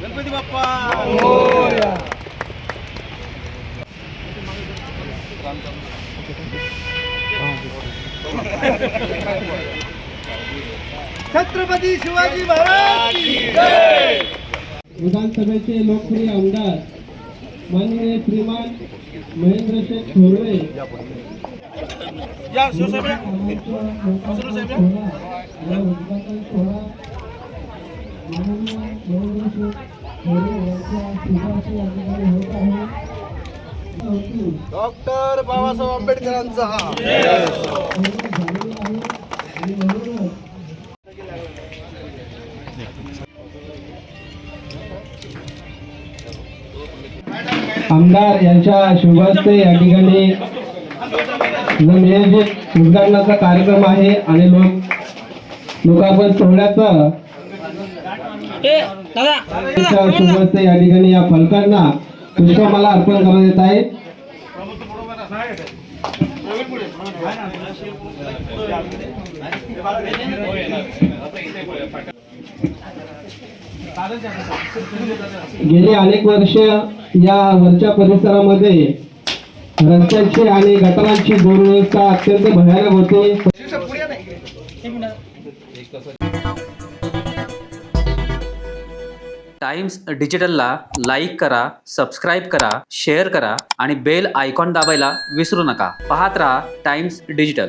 गणपती बाप्पा छत्रपती शिवाजी महाराज की जय। विधानसभेचे लोकप्रिय आमदार माननीय श्रीमान महेंद्र शेठ थोरवे या शिवसाहेब या शिवसाहेब या डॉक्टर बाबासाहेब आंबेडकरांचा आमदार यांच्या शुभहस्ते या ठिकाणी नियोजित उद्घाटनाचा कार्यक्रम आहे आणि लोकार्पण सोहळ्याचा शुभहस्ते या ठिकाणी या फलकांना पुष्पमाला अर्पण करण्यात येत आहे. गेली अनेक वर्ष या वरच्या परिसरामध्ये रस्त्यांची आणि गटारांची दुर्व्यवस्था अत्यंत भयानक होती. टाइम्स डिजिटलला लाईक करा, सबस्क्राईब करा, शेअर करा आणि बेल आयकॉन दाबायला विसरू नका. पाहत रहा टाइम्स डिजिटल.